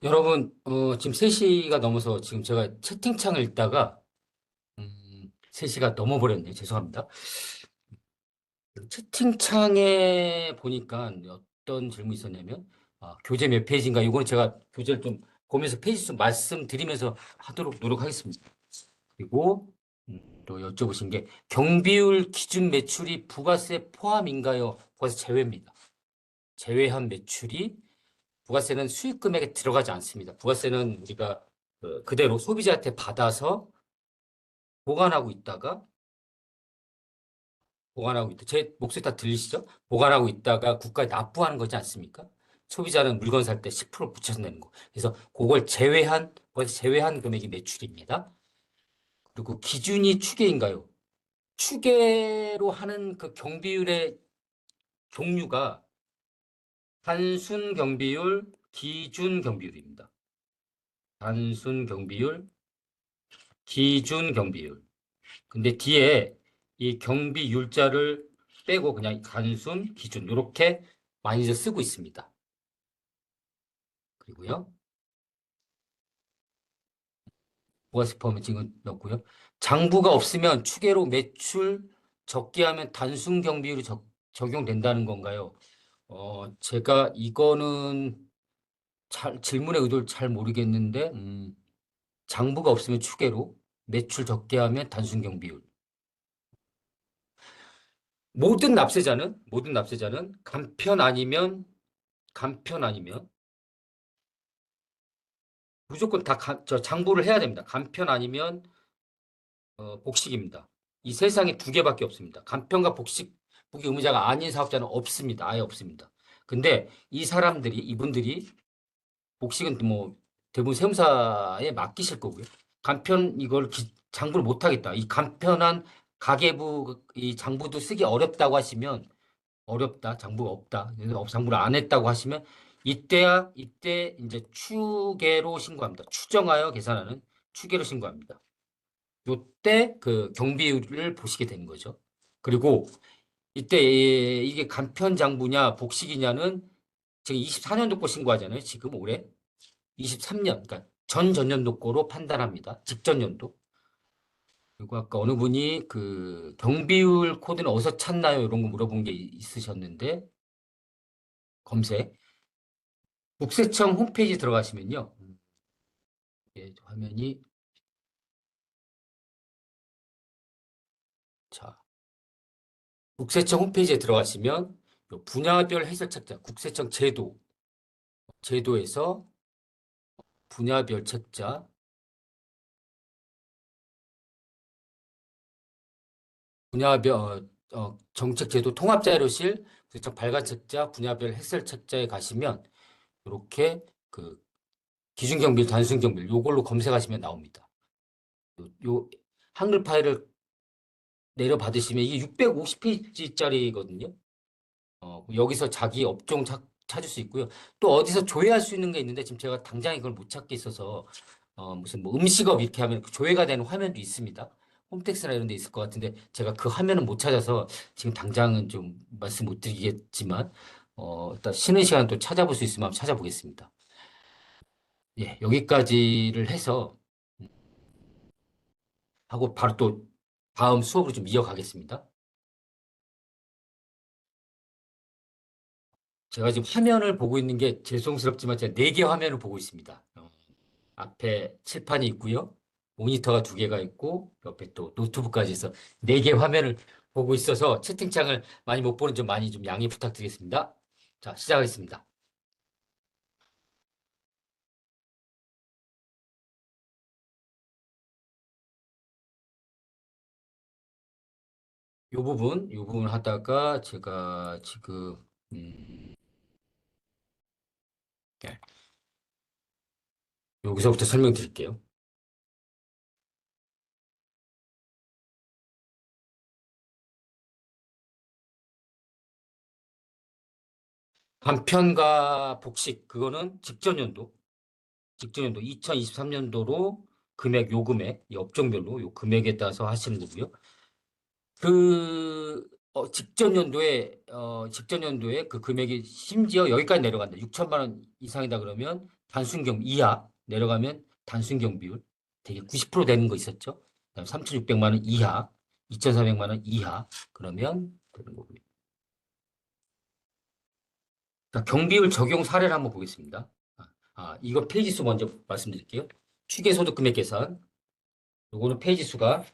여러분, 지금 3시가 넘어서 지금 제가 채팅창을 읽다가, 3시가 넘어버렸네요. 죄송합니다. 채팅창에 보니까 어떤 질문이 있었냐면, 교재 몇 페이지인가? 이건 제가 교재를 좀 보면서 페이지 좀 말씀드리면서 하도록 노력하겠습니다. 그리고, 또 여쭤보신 게, 경비율 기준 매출이 부가세 포함인가요? 부가세 제외입니다. 제외한 매출이 부가세는 수익 금액에 들어가지 않습니다. 부가세는 우리가 그대로 소비자한테 받아서 보관하고 있다가 제 목소리 다 들리시죠? 보관하고 있다가 국가에 납부하는 거지 않습니까? 소비자는 물건 살 때 10% 붙여서 내는 거. 그래서 그걸 제외한 부가세 제외한 금액이 매출입니다. 그리고 기준이 추계인가요? 추계로 하는 그 경비율의 종류가 단순 경비율, 기준 경비율입니다. 단순 경비율, 기준 경비율. 근데 뒤에 이 경비 율자를 빼고 그냥 단순, 기준 이렇게 많이들 쓰고 있습니다. 그리고요. 부가세 포함은 지금 넣고요. 장부가 없으면 추계로 매출 적게 하면 단순 경비율이 적용된다는 건가요? 제가 이거는 질문의 의도를 잘 모르겠는데, 장부가 없으면 추계로 매출 적게 하면 단순 경비율. 모든 납세자는 간편 아니면 무조건 다 장부를 해야 됩니다. 간편 아니면 복식입니다. 이 세상에 두 개밖에 없습니다. 간편과 복식이 의무자가 아닌 사업자는 없습니다. 아예 없습니다. 근데 이분들이 복식은 뭐 대부분 세무사에 맡기실 거고요. 간편 이걸 장부를 못 하겠다. 이 간편한 가계부 이 장부도 쓰기 어렵다고 하시면 어렵다, 장부가 없다, 그래서 장부를 안 했다고 하시면 이때 이제 추계로 신고합니다. 추정하여 계산하는 추계로 신고합니다. 요때 그 경비율을 보시게 되는 거죠. 그리고 이때 이게 간편 장부냐 복식이냐는 지금 24년도 거 신고하잖아요. 지금 올해 23년, 그러니까 전전년도 거로 판단합니다. 직전 연도. 그리고 아까 어느 분이 그 경비율 코드는 어디서 찾나요? 이런 거 물어본 게 있으셨는데 검색. 국세청 홈페이지 들어가시면요. 예, 화면이, 자, 국세청 홈페이지에 들어가시면 요 분야별 해설 책자, 국세청 제도에서 분야별 책자, 분야별, 정책 제도 통합 자료실, 국세청 발간 책자, 분야별 해설 책자에 가시면 이렇게 그 기준경비율, 단순경비율, 요걸로 검색하시면 나옵니다. 요 한글 파일을 내려받으시면 이게 650페이지짜리거든요. 여기서 자기 업종 찾을 수 있고요. 또 어디서 조회할 수 있는 게 있는데 지금 제가 당장 이걸 못 찾게 있어서 무슨 뭐 음식업 이렇게 하면 그 조회가 되는 화면도 있습니다. 홈택스나 이런 데 있을 것 같은데 제가 그 화면은 못 찾아서 지금 당장은 좀 말씀 못 드리겠지만 일단 쉬는 시간 또 찾아볼 수 있으면 한번 찾아보겠습니다. 예, 여기까지를 해서 하고 바로 또 다음 수업으로 좀 이어가겠습니다. 제가 지금 화면을 보고 있는 게 죄송스럽지만 제가 4개 화면을 보고 있습니다. 앞에 칠판이 있고요. 모니터가 2개가 있고 옆에 또 노트북까지 있어 4개 화면을 보고 있어서 채팅창을 많이 못 보는 점 많이 좀 양해 부탁드리겠습니다. 자, 시작하겠습니다. 요 부분 하다가 제가 지금 네, 여기서부터 설명드릴게요. 간편과 복식 그거는 직전 연도 2023년도로 금액, 이 업종별로 요 금액에 따라서 하시는 거고요. 직전 연도에 그 금액이 심지어 여기까지 내려간다. 6천만 원 이상이다 그러면 단순경 이하 내려가면 단순경 비율 되게 90% 되는 거 있었죠. 그다음 3,600만 원 이하, 2,400만 원 이하 그러면 되는 거고요. 자, 경비율 적용 사례를 한번 보겠습니다. 이거 페이지 수 먼저 말씀드릴게요. 추계소득 금액 계산. 요거는 페이지 수가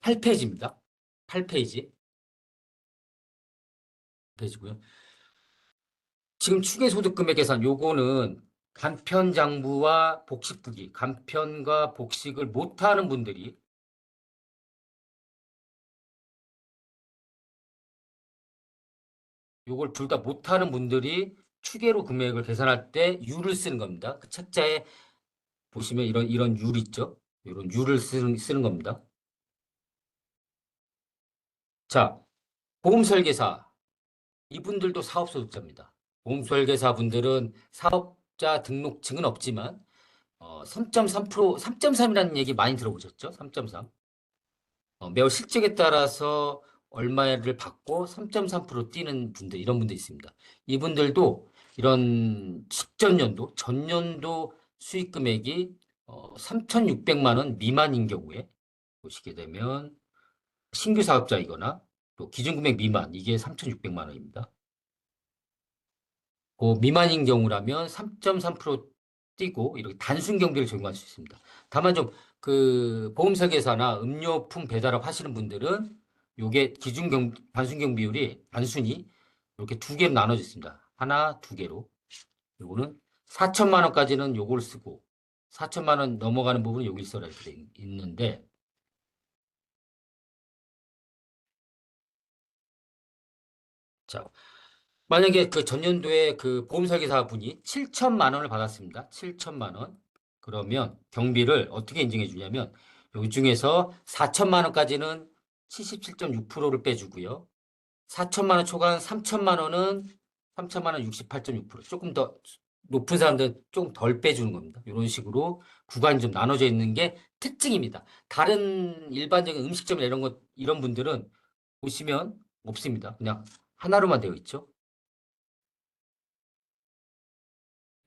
8페이지입니다. 8페이지. 페이지고요. 지금 추계소득 금액 계산 요거는 간편장부와 복식부기, 간편과 복식을 못하는 분들이 요걸 둘 다 못하는 분들이 추계로 금액을 계산할 때 유를 쓰는 겁니다. 그 책자에 보시면 이런 율 있죠? 이런 율을 쓰는 겁니다. 자, 보험설계사 이분들도 사업소득자입니다. 보험설계사 분들은 사업자 등록증은 없지만 3.3%, 3.3이라는 얘기 많이 들어보셨죠? 3.3. 매월 실적에 따라서 얼마를 받고 3.3% 뛰는 분들, 이런 분들 있습니다. 이분들도 이런 직전년도, 전년도 수익 금액이 3,600만 원 미만인 경우에 보시게 되면 신규 사업자이거나 또 기준금액 미만, 이게 3,600만 원입니다. 그 미만인 경우라면 3.3% 뛰고 이렇게 단순 경비를 적용할 수 있습니다. 다만 좀 그 보험설계사나 음료품 배달업 하시는 분들은 요게 단순 경비율이 단순히 이렇게 두 개로 나눠져 있습니다. 하나, 두 개로. 요거는 4천만 원까지는 요걸 쓰고 4천만 원 넘어가는 부분은 여기 써라 이렇게 돼 있는데 자, 만약에 그 전년도에 그 보험설계사 분이 7천만 원을 받았습니다. 7천만 원. 그러면 경비를 어떻게 인증해 주냐면 여기 중에서 4천만 원까지는 77.6%를 빼주고요. 4천만 원 초과 3천만 원은 3천만 원 68.6%. 조금 더 높은 사람들은 조금 덜 빼주는 겁니다. 이런 식으로 구간이 좀 나눠져 있는 게 특징입니다. 다른 일반적인 음식점이나 이런 분들은 보시면 없습니다. 그냥 하나로만 되어 있죠.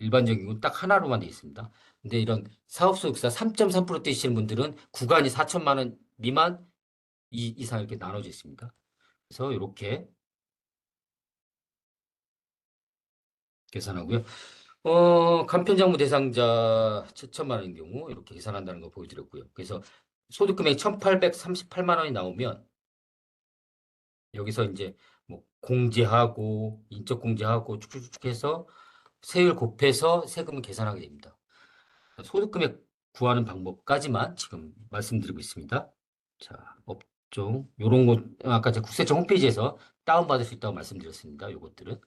일반적인 건 딱 하나로만 되어 있습니다. 근데 이런 사업소득세 3.3% 떼시는 분들은 구간이 4천만 원 미만 이상 이렇게 나눠져 있습니다. 그래서 이렇게 계산하고요. 간편장부 대상자 7천만 원인 경우 이렇게 계산한다는 거 보여드렸고요. 그래서 소득금액 1,838만 원이 나오면 여기서 이제 뭐 공제하고 인적 공제하고 쭉쭉쭉 해서 세율 곱해서 세금을 계산하게 됩니다. 소득금액 구하는 방법까지만 지금 말씀드리고 있습니다. 자, 업종 요런 것 아까 제가 국세청 홈페이지에서 다운받을 수 있다고 말씀드렸습니다. 요것들은.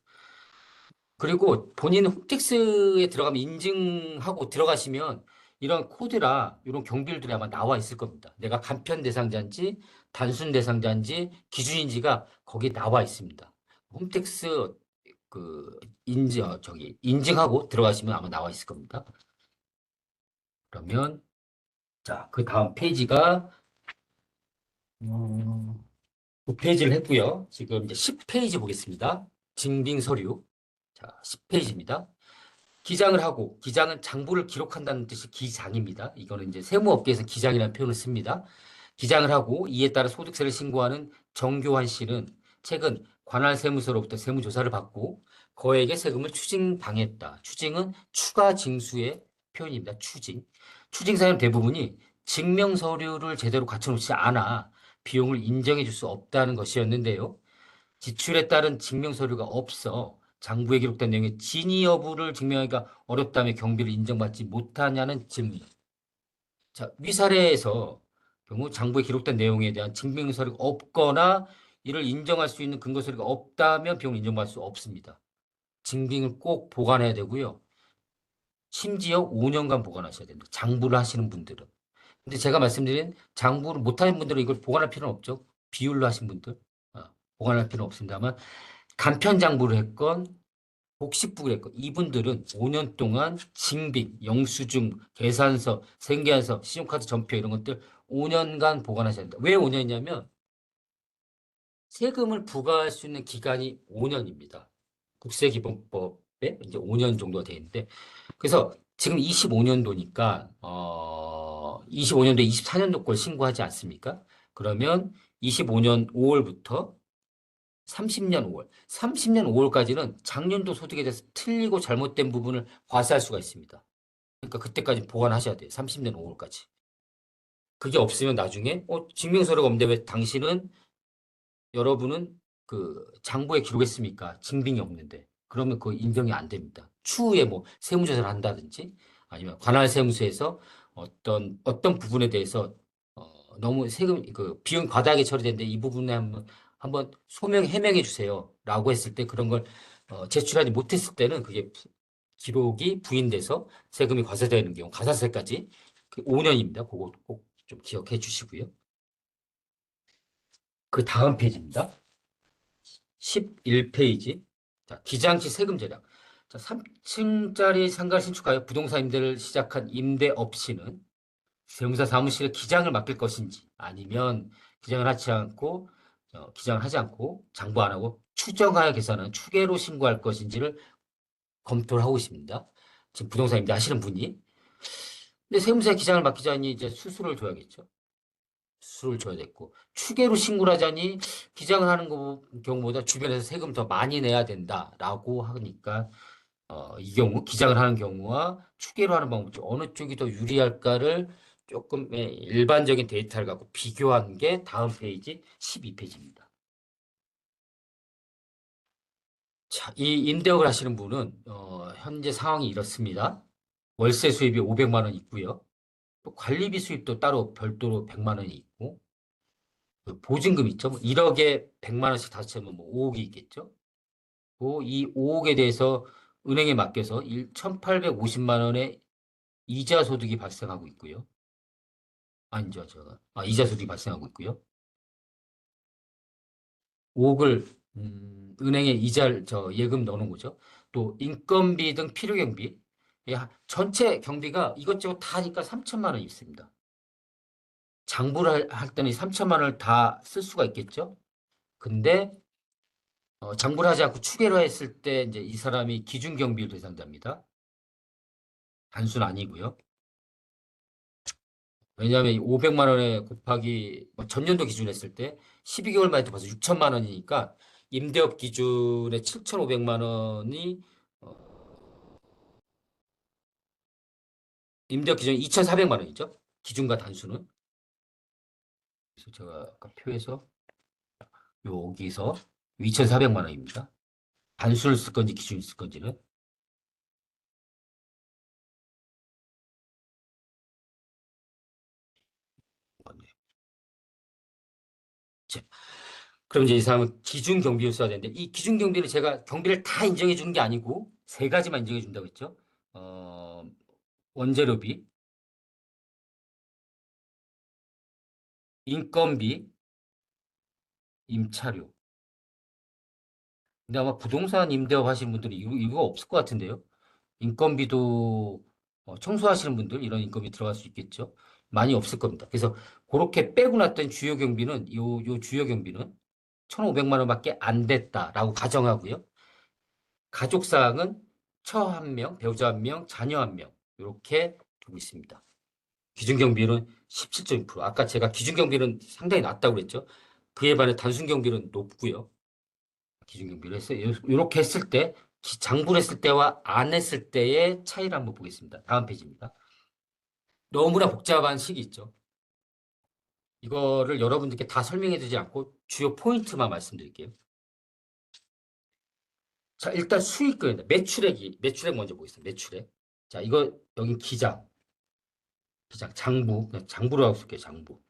그리고 본인 홈택스에 들어가면 인증하고 들어가시면 이런 코드라 이런 경비율들이 아마 나와 있을 겁니다. 내가 간편 대상자인지 단순 대상자인지 기준인지가 거기에 나와 있습니다. 홈택스 그 인증하고 들어가시면 아마 나와 있을 겁니다. 그러면 자, 그 다음 페이지가 9페이지를 했고요. 지금 이제 10페이지 보겠습니다. 증빙 서류. 자, 10페이지입니다. 기장을 하고, 기장은 장부를 기록한다는 뜻이 기장입니다. 이거는 이제 세무업계에서 기장이라는 표현을 씁니다. 기장을 하고 이에 따라 소득세를 신고하는 정교환 씨는 최근 관할 세무서로부터 세무조사를 받고 거액의 세금을 추징당했다. 추징은 추가 징수의 표현입니다. 추징. 추징 사유 대부분이 증명 서류를 제대로 갖춰놓지 않아 비용을 인정해 줄 수 없다는 것이었는데요. 지출에 따른 증명 서류가 없어 장부에 기록된 내용의 진위 여부를 증명하기가 어렵다며 경비를 인정받지 못하냐는 질문. 자, 위사례에서 경우 장부에 기록된 내용에 대한 증명 서류가 없거나 이를 인정할 수 있는 근거 서류가 없다면 비용을 인정받을 수 없습니다. 증빙을 꼭 보관해야 되고요. 심지어 5년간 보관하셔야 됩니다. 장부를 하시는 분들은. 근데 제가 말씀드린 장부를 못하는 분들은 이걸 보관할 필요는 없죠. 비율로 하신 분들. 보관할 필요는 없습니다만 간편 장부를 했건 복식부를 했건 이분들은 5년 동안 징빙, 영수증, 계산서, 생계안서, 신용카드 전표 이런 것들 5년간 보관하셔야 된다. 왜 5년이냐면 세금을 부과할 수 있는 기간이 5년입니다. 국세기본법에 이제 5년 정도가 돼 있는데, 그래서 지금 25년도니까 25년도에 24년도 걸 신고하지 않습니까? 그러면 25년 5월부터 30년 5월, 30년 5월까지는 작년도 소득에 대해서 틀리고 잘못된 부분을 과세할 수가 있습니다. 그러니까 그때까지 보관하셔야 돼요. 30년 5월까지. 그게 없으면 나중에 증명서류가 없는데 왜 당신은 여러분은 그 장부에 기록했습니까? 증빙이 없는데. 그러면 그 인정이 안 됩니다. 추후에 뭐 세무조사를 한다든지 아니면 관할 세무서에서 어떤 부분에 대해서 너무 세금 그 비용 과다하게 처리됐는데 이 부분에 한번 소명 해명해 주세요라고 했을 때 그런 걸 제출하지 못했을 때는 그게 기록이 부인돼서 세금이 과세되는 경우 가산세까지 5년입니다. 그거 꼭 좀 기억해 주시고요. 그 다음 페이지입니다. 11페이지. 자, 기장시 세금 절약. 자, 3층짜리 상가를 신축하여 부동산 임대를 시작한 임대업 시는 세무사 사무실에 기장을 맡길 것인지 아니면 기장을 하지 않고 장부 안 하고 추정하여 계산한 추계로 신고할 것인지를 검토를 하고 있습니다. 지금 부동산 임대 하시는 분이. 근데 세무사에 기장을 맡기자니 이제 수수료를 줘야겠죠. 수를 줘야 됐고 추계로 신고를 하자니 기장을 하는 경우보다 주변에서 세금 더 많이 내야 된다라고 하니까 이 경우 기장을 하는 경우와 추계로 하는 방법 중 어느 쪽이 더 유리할까를 조금 일반적인 데이터를 갖고 비교한 게 다음 페이지 12페이지입니다. 자, 이 임대업을 하시는 분은 현재 상황이 이렇습니다. 월세 수입이 500만 원 있고요. 또 관리비 수입도 따로 별도로 100만 원이 있고 그 보증금 있죠? 뭐 1억에 100만 원씩 다시 하면 뭐 5억이 있겠죠? 이 5억에 대해서 은행에 맡겨서 1,850만 원의 이자 소득이 발생하고 있고요. 아니죠, 이자 소득이 발생하고 있고요. 5억을 은행에 이자를 예금 넣는 거죠. 또 인건비 등 필요 경비, 전체 경비가 이것저것 다 하니까 3천만 원이 있습니다. 장부를 할 때는 3천만 원을 다 쓸 수가 있겠죠. 근데 장부를 하지 않고 추계로 했을 때 이제 이 사람이 기준 경비를 대상자입니다. 단순 아니고요. 왜냐하면 500만 원에 곱하기 전년도 기준 했을 때 12개월 만에 벌써 6천만 원이니까 임대업 기준에 7,500만 원이 임대업 기준이 2,400만 원이죠. 기준과 단수는. 그래서 제가 아까 표에서 여기서 2,400만 원입니다. 단수를 쓸 건지 기준을 쓸 건지는. 자, 그럼 이제 이 사람은 기준 경비를 써야 되는데 이 기준 경비를 제가 경비를 다 인정해 주는 게 아니고 세 가지만 인정해 준다고 했죠. 어, 원재료비, 인건비, 임차료. 근데 아마 부동산 임대업 하시는 분들이 이거 없을 것 같은데요. 인건비도 청소하시는 분들 이런 인건비 들어갈 수 있겠죠. 많이 없을 겁니다. 그래서 그렇게 빼고 났던 주요 경비는 요 주요 경비는 1,500만 원밖에 안 됐다라고 가정하고요. 가족 사항은 처 한 명, 배우자 한 명, 자녀 한 명 이렇게 두고 있습니다. 기준 경비는 17.6%. 아까 제가 기준 경비는 상당히 낮다고 그랬죠. 그에 반해 단순 경비는 높고요. 기준 경비를 했어요. 이렇게 했을 때 장부를 했을 때와 안 했을 때의 차이를 한번 보겠습니다. 다음 페이지입니다. 너무나 복잡한 식이 있죠. 이거를 여러분들께 다 설명해 드리지 않고 주요 포인트만 말씀드릴게요. 자, 일단 수익금입니다. 매출액 먼저 보겠습니다. 매출액. 자, 이거 여기 기장, 장부, 그냥 장부로 하고 쓸게요. 장부.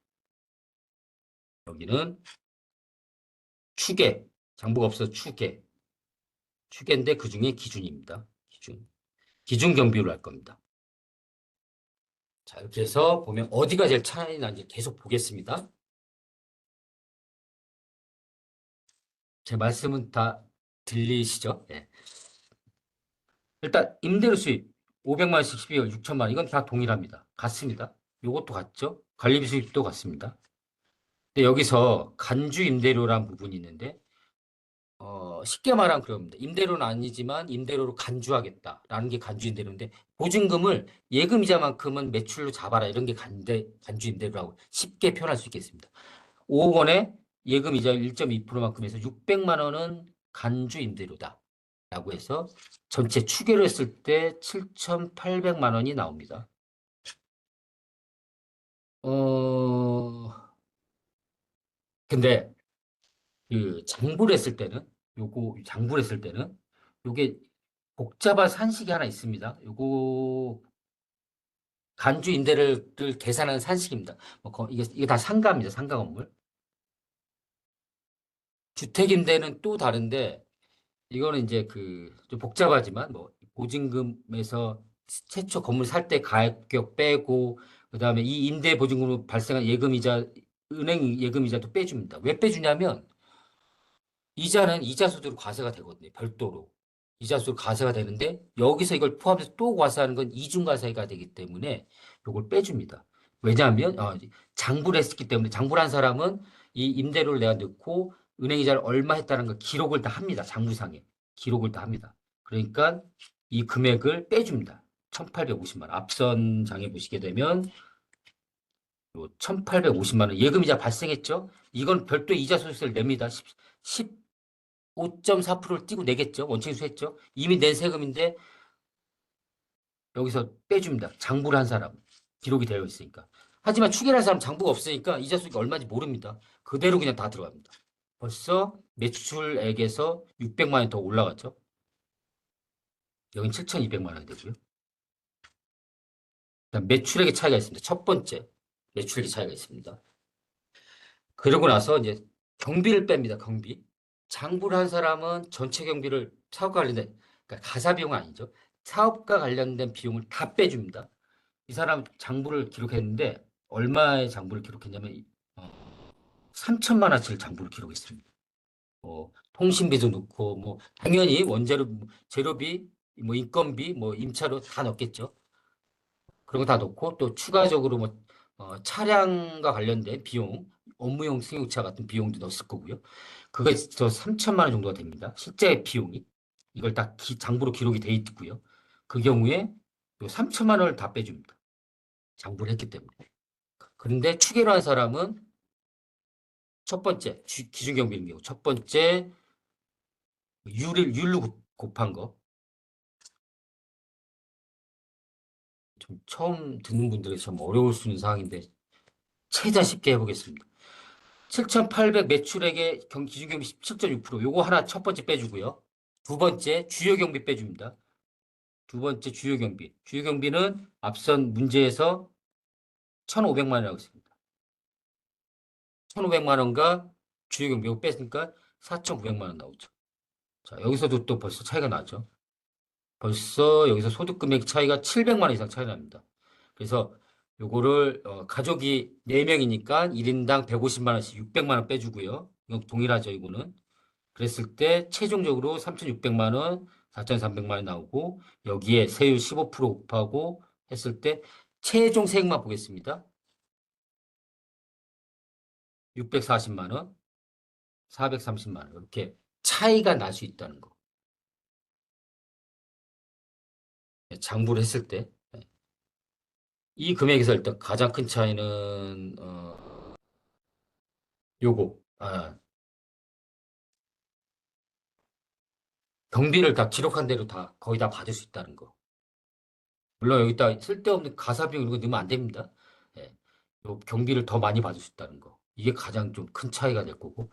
여기는 추계, 장부가 없어서 추계인데 그 중에 기준입니다. 기준 경비로 할 겁니다. 자, 이렇게 해서 보면 어디가 제일 차이 나는지 계속 보겠습니다. 제 말씀은 다 들리시죠? 네. 일단 임대료 수입 500만 원씩 12월 6천만 원 이건 다 동일합니다. 같습니다. 이것도 같죠? 관리비 수입도 같습니다. 근데 여기서 간주 임대료라는 부분이 있는데 쉽게 말하면 그럽니다. 임대료는 아니지만 임대료로 간주하겠다라는 게 간주 임대료인데 보증금을 예금이자만큼은 매출로 잡아라 이런 게 간주 임대료라고 쉽게 표현할 수 있겠습니다. 5억 원에 예금이자 1.2%만큼 해서 600만 원은 간주 임대료다. 라고 해서 전체 추계로 했을 때 7,800만 원이 나옵니다. 근데 그 장부를 했을 때는 장부를 했을 때는 요게 복잡한 산식이 하나 있습니다. 요거 간주 임대를 계산하는 산식입니다. 이게 다 상가입니다. 상가 건물. 주택 임대는 또 다른데 이거는 이제 좀 복잡하지만 뭐 보증금에서 최초 건물 살 때 가격 빼고 그다음에 이 임대 보증금으로 발생한 예금이자 은행 예금이자도 빼줍니다. 왜 빼주냐면 이자는 이자소득으로 과세가 되거든요. 별도로. 이자소득 과세가 되는데 여기서 이걸 포함해서 또 과세하는 건 이중과세가 되기 때문에 이걸 빼줍니다. 왜냐하면 장부를 했기 때문에 장부를 한 사람은 이 임대료를 내가 넣고 은행 이자를 얼마 했다는 걸 기록을 다 합니다. 장부상에. 기록을 다 합니다. 그러니까 이 금액을 빼줍니다. 1,850만 원. 앞선 장에 보시게 되면 요 1,850만 원 예금이자 발생했죠? 이건 별도 이자 소득세를 냅니다. 5.4%를 띄고 내겠죠. 원칙인수 했죠. 이미 낸 세금인데 여기서 빼줍니다. 장부를 한 사람. 기록이 되어 있으니까. 하지만 추계할 사람 장부가 없으니까 이자 수익이 얼마인지 모릅니다. 그대로 그냥 다 들어갑니다. 벌써 매출액에서 600만 원 더 올라갔죠. 여긴 7,200만 원이 되고요. 그다음 매출액의 차이가 있습니다. 첫 번째 매출액의 차이가 있습니다. 그러고 나서 이제 경비를 뺍니다. 경비. 장부를 한 사람은 전체 경비를 사업과 관련된 그러니까 가사 비용 아니죠. 사업과 관련된 비용을 다 빼줍니다. 이 사람 장부를 기록했는데 얼마의 장부를 기록했냐면 3천만 원치를 장부를 기록했습니다. 통신비도 넣고 뭐 당연히 원재료 재료비 뭐 인건비 뭐 임차료 다 넣겠죠. 그런 거 다 넣고 또 추가적으로 뭐 차량과 관련된 비용 업무용 승용차 같은 비용도 넣었을 거고요. 그게 저 3천만 원 정도가 됩니다. 실제 비용이. 이걸 다 장부로 기록이 돼 있고요. 그 경우에 요 3천만 원을 다 빼줍니다. 장부를 했기 때문에. 그런데 추계로 한 사람은 첫 번째, 기준경비인 경우, 첫 번째, 율로 곱한 거. 좀 처음 듣는 분들이 좀 어려울 수 있는 상황인데, 최대한 쉽게 해보겠습니다. 7,800 매출액의 기준경비 17.6%. 요거 하나 첫 번째 빼주고요. 두 번째, 주요 경비 빼줍니다. 두 번째 주요 경비. 주요 경비는 앞선 문제에서 1,500만 원이라고 했습니다. 1,500만 원과 주요 경비 이거 뺐으니까 4,900만 원 나오죠. 자, 여기서도 또 벌써 차이가 나죠. 벌써 여기서 소득 금액 차이가 700만 원 이상 차이 납니다. 그래서 요거를 가족이 4명이니까 1인당 150만 원씩 600만 원 빼주고요. 이건 동일하죠, 이거는. 그랬을 때 최종적으로 3,600만 원, 4,300만 원 나오고 여기에 세율 15% 곱하고 했을 때 최종 세액만 보겠습니다. 640만 원, 430만 원 이렇게 차이가 날 수 있다는 거. 장부를 했을 때. 이 금액에서 일단 가장 큰 차이는 요거 경비를 다 기록한 대로 다 거의 다 받을 수 있다는 거. 물론 여기다 쓸데없는 가사비용 이런 거 넣으면 안 됩니다. 예. 요 경비를 더 많이 받을 수 있다는 거. 이게 가장 좀 큰 차이가 될 거고.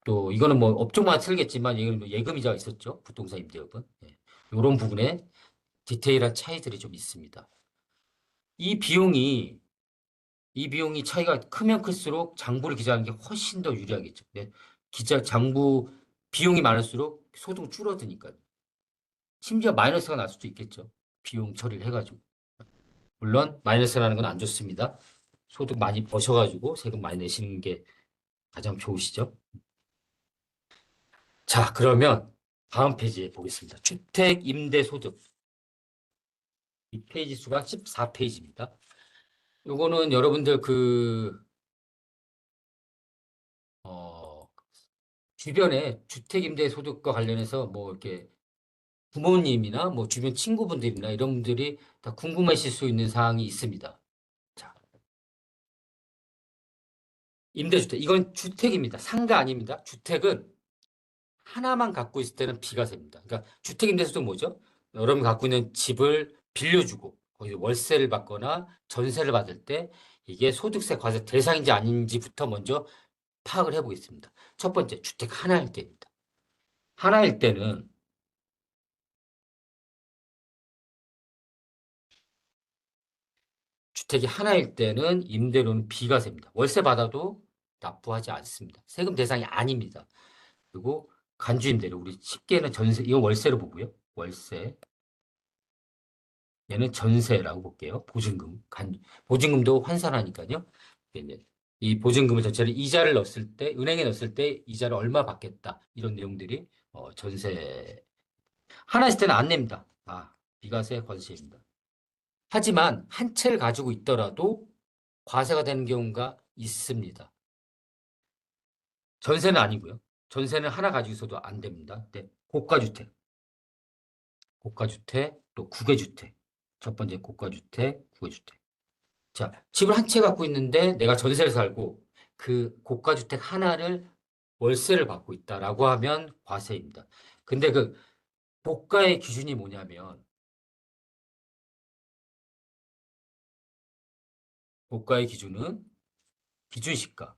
또 이거는 뭐 업종마다 틀리겠지만 이건 뭐 예금이자가 있었죠. 부동산 임대업은. 예. 이런 부분에 디테일한 차이들이 좀 있습니다. 이 비용이 이 비용이 차이가 크면 클수록 장부를 기재하는 게 훨씬 더 유리하겠죠. 네. 장부 비용이 많을수록 소득은 줄어드니까요. 심지어 마이너스가 날 수도 있겠죠. 비용 처리를 해가지고. 물론 마이너스라는 건 안 좋습니다. 소득 많이 버셔가지고 세금 많이 내시는 게 가장 좋으시죠. 자, 그러면 다음 페이지에 보겠습니다. 주택 임대 소득. 이 페이지 수가 14페이지입니다. 요거는 여러분들 어, 주변에 주택임대소득과 관련해서 뭐 이렇게 부모님이나 뭐 주변 친구분들이나 이런 분들이 다 궁금하실 수 있는 사항이 있습니다. 자, 임대주택. 이건 주택입니다. 상가 아닙니다. 주택은 하나만 갖고 있을 때는 비과세입니다. 그러니까 주택임대소득은 뭐죠? 여러분이 갖고 있는 집을 빌려주고 거기서 월세를 받거나 전세를 받을 때 이게 소득세 과세 대상인지 아닌지부터 먼저 파악을 해보겠습니다. 첫 번째, 주택 하나일 때입니다. 하나일 때는 주택이 하나일 때는 임대료는 비과세입니다. 월세 받아도 납부하지 않습니다. 세금 대상이 아닙니다. 그리고 간주임대료, 우리 쉽게는 전세, 이건 월세로 보고요. 월세, 얘는 전세라고 볼게요. 보증금, 보증금도 환산하니까요. 이제 이 보증금을 전체를 이자를 넣었을 때, 은행에 넣었을 때 이자를 얼마 받겠다. 이런 내용들이 전세 하나 있을 때는 안 냅니다. 비과세 관세입니다. 하지만 한 채를 가지고 있더라도 과세가 되는 경우가 있습니다. 전세는 아니고요. 전세는 하나 가지고 있어도 안 됩니다. 네. 고가주택, 고가주택, 또 국외주택. 첫 번째 고가주택, 국외주택. 자, 집을 한 채 갖고 있는데 내가 전세를 살고 그 고가주택 하나를 월세를 받고 있다라고 하면 과세입니다. 근데 그 고가의 기준이 뭐냐면 고가의 기준은 기준시가.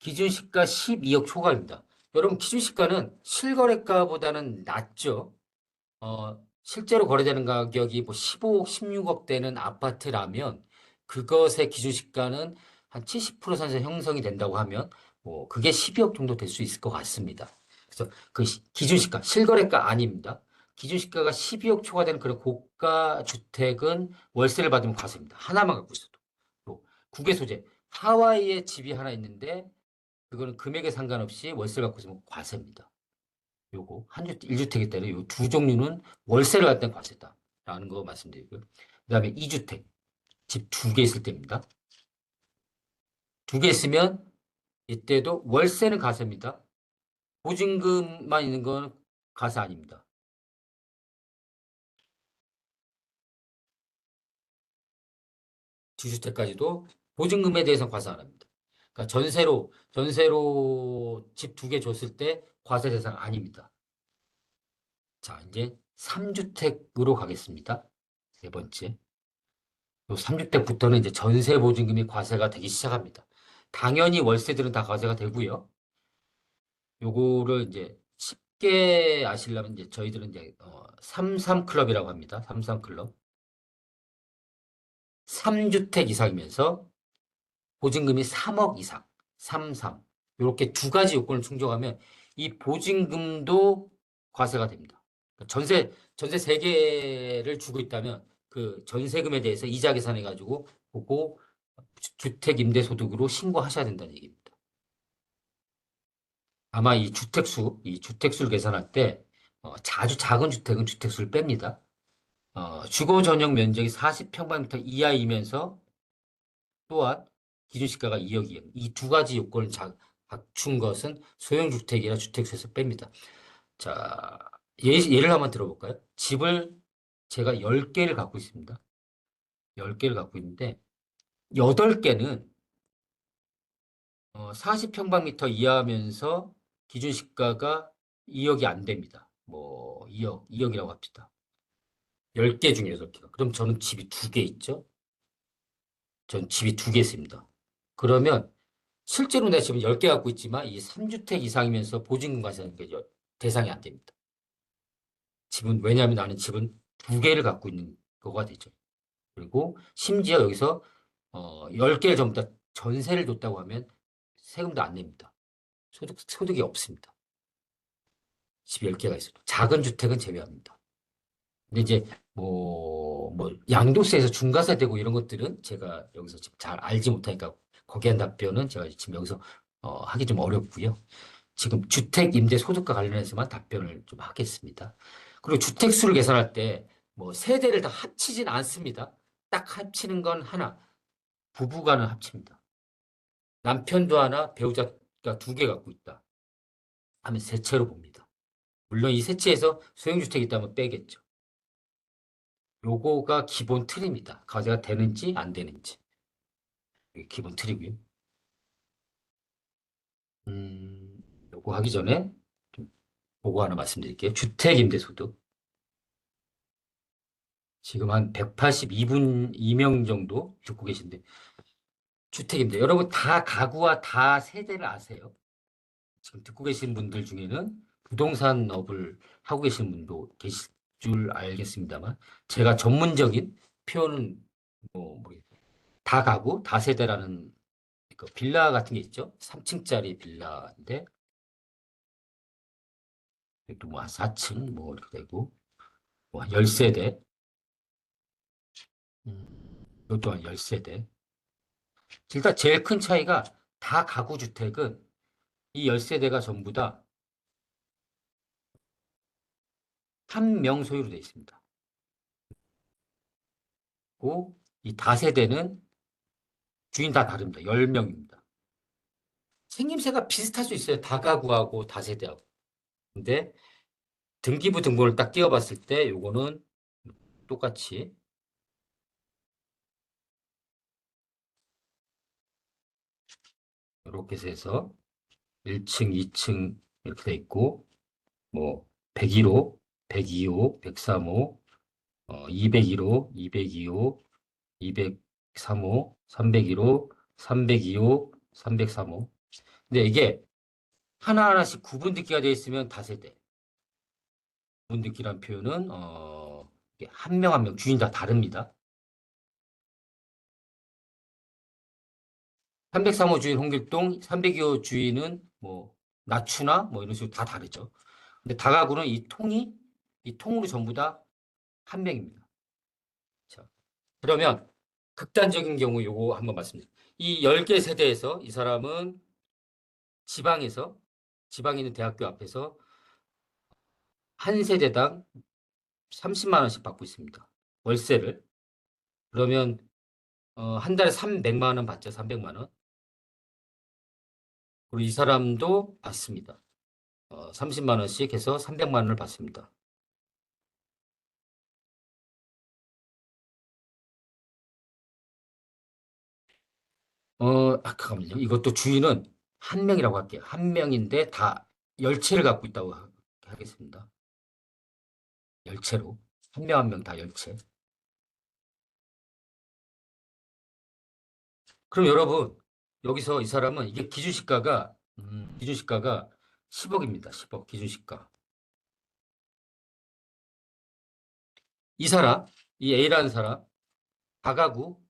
기준시가 12억 초과입니다. 여러분, 기준시가는 실거래가보다는 낮죠. 실제로 거래되는 가격이 뭐 15억, 16억 되는 아파트라면 그것의 기준시가는 한 70% 선에서 형성이 된다고 하면 뭐 그게 12억 정도 될 수 있을 것 같습니다. 그래서 그 기준시가, 실거래가 아닙니다. 기준시가가 12억 초과되는 그런 고가 주택은 월세를 받으면 과세입니다. 하나만 갖고 있어도. 또 국외 소재, 하와이에 집이 하나 있는데 그거는 금액에 상관없이 월세를 갖고 있으면 과세입니다. 요거 한 주, 1주택일 때는 요 두 종류는 월세를 할 땐 과세다라는 거 말씀드리고요. 그다음에 2주택, 집 두 개 있을 때입니다. 두 개 있으면 이때도 월세는 과세입니다. 보증금만 있는 건 과세 아닙니다. 두 주택까지도 보증금에 대해서는 과세 안 합니다. 그러니까 전세로 집 두 개 줬을 때 과세 대상 아닙니다. 자, 이제 3주택으로 가겠습니다. 네 번째. 요 3주택부터는 이제 전세 보증금이 과세가 되기 시작합니다. 당연히 월세들은 다 과세가 되고요. 요거를 이제 쉽게 아시려면 이제 저희들은 이제 33클럽이라고 합니다. 33클럽. 3주택 이상이면서 보증금이 3억 이상. 33. 이렇게 두 가지 요건을 충족하면 이 보증금도 과세가 됩니다. 그러니까 전세 세 개를 주고 있다면 그 전세금에 대해서 이자 계산해 가지고 보고 주택 임대 소득으로 신고하셔야 된다는 얘기입니다. 아마 이 주택수를 계산할 때 자주 작은 주택은 주택수를 뺍니다. 주거 전용 면적이 40평방미터 이하이면서 또한 기준시가가 2억이에요. 이 두 가지 요건을 갖춘 것은 소형주택이나 주택수에서 뺍니다. 자, 예를 한번 들어볼까요? 집을 제가 10개를 갖고 있습니다. 10개를 갖고 있는데 8개는 40평방미터 이하면서 기준시가가 2억이 안 됩니다. 뭐 2억이라고 합시다. 10개 중에 8개가. 그럼 저는 집이 2개 있죠? 전 집이 2개 있습니다. 그러면 실제로 내가 집은 10개 갖고 있지만 이 3주택 이상이면서 보증금 과세는 대상이 안 됩니다. 왜냐하면 나는 집은 2개를 갖고 있는 거가 되죠. 그리고 심지어 여기서 10개를 전부 다 전세를 줬다고 하면 세금도 안 냅니다. 소득이 없습니다. 집 10개가 있어도. 작은 주택은 제외합니다. 근데 이제 양도세에서 중과세 되고 이런 것들은 제가 여기서 지금 잘 알지 못하니까 거기에 대한 답변은 제가 지금 여기서 하기 좀 어렵고요. 지금 주택 임대 소득과 관련해서만 답변을 좀 하겠습니다. 그리고 주택수를 계산할 때 뭐 세대를 다 합치진 않습니다. 딱 합치는 건 하나. 부부간은 합칩니다. 남편도 하나, 배우자가 2개 갖고 있다. 하면 세 채로 봅니다. 물론 이 세 채에서 소형주택이 있다면 빼겠죠. 요거가 기본 틀입니다. 과세가 되는지 안 되는지. 이게 기본 틀이고요. 요거 하기 전에 좀 보고 하나 말씀드릴게요. 주택임대소득. 지금 한 182분 2명 정도 듣고 계신데 주택임대. 여러분 다 가구와 다 세대를 아세요? 지금 듣고 계신 분들 중에는 부동산업을 하고 계신 분도 계실 줄 알겠습니다만 제가 전문적인 표현은 뭐 다가구, 다세대라는 그 빌라 같은 게 있죠. 3층짜리 빌라인데 또 뭐 한 4층 뭐 이렇게 되고 뭐 10세대 이것도 한 10세대. 일단 제일 큰 차이가 다가구 주택은 이 10세대가 전부 다 한 명 소유로 되어 있습니다. 그리고 이 다세대는 주인 다 다릅니다. 10명입니다. 생김새가 비슷할 수 있어요. 다가구하고 다세대하고. 근데 등기부 등본을 딱 띄워봤을 때 요거는 똑같이 이렇게 해서 1층, 2층 이렇게 돼 있고 뭐 101호, 102호, 103호, 201호, 202호, 203호, 301호, 302호, 303호. 근데 이게 하나하나씩 구분 듣기가 되어 있으면 다세대. 구분 듣기란 표현은 한 명 한 명 주인 다 다릅니다. 303호 주인 홍길동, 302호 주인은 뭐 나추나 뭐 이런 식으로 다 다르죠. 근데 다가구는 이 통으로 전부 다 한 명입니다. 자, 그러면 극단적인 경우 요거 한번 말씀드릴게요. 이 10개 세대에서 이 사람은 지방에서 지방에 있는 대학교 앞에서 한 세대당 30만 원씩 받고 있습니다. 월세를. 그러면 한 달에 300만 원 받죠. 300만 원. 그리고 이 사람도 받습니다. 30만 원씩 해서 300만 원을 받습니다. 잠깐만요. 이것도 주인은 한 명이라고 할게요. 한 명인데 다 열채를 갖고 있다고 하겠습니다. 열채로. 한 명 한 명 다 열채. 그럼 여러분, 여기서 이 사람은 이게 기준시가가 10억입니다. 10억 기준시가. 이 사람, 이 A라는 사람, 다가구,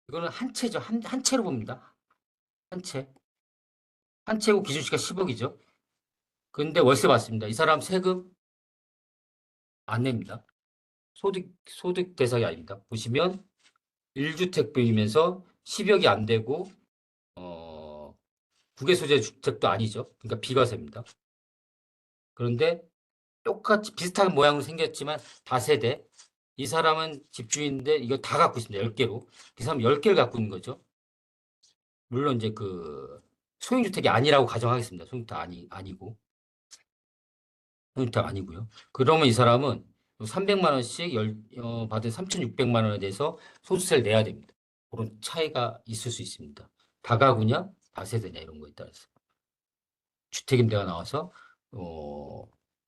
이거는 한 채죠. 한 채로 봅니다. 한 채. 한 채고 기준시가 10억이죠. 근데 월세 받습니다. 이 사람 세금 안 냅니다. 소득 대상이 아닙니다. 보시면 1주택이면서 10억이 안 되고, 국외 소재 주택도 아니죠. 그러니까 비과세입니다. 그런데 똑같이 비슷한 모양으로 생겼지만 다세대. 이 사람은 집주인인데 이거 다 갖고 있습니다. 10개로. 이 사람 10개를 갖고 있는 거죠. 물론 이제 그 소형주택이 아니라고 가정하겠습니다. 아니고. 소형주택 아니고요. 그러면 이 사람은 300만 원씩 받은 3,600만 원에 대해서 소득세를 내야 됩니다. 그런 차이가 있을 수 있습니다. 다가구냐, 다세대냐 이런 거에 따라서. 주택임대가 나와서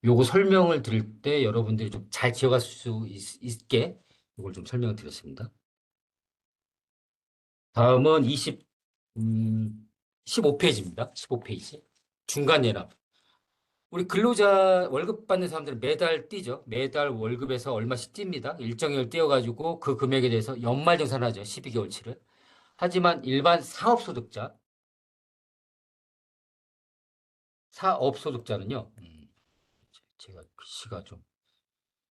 요거 설명을 드릴 때 여러분들이 좀 잘 기억할 수 있게 이걸 좀 설명을 드렸습니다. 다음은 15페이지입니다. 15페이지. 중간 예납. 우리 근로자 월급 받는 사람들은 매달 띄죠. 매달 월급에서 얼마씩 띱니다. 일정액을 띄어가지고 그 금액에 대해서 연말정산하죠. 12개월치를. 하지만 일반 사업소득자는요. 제가 글씨가 좀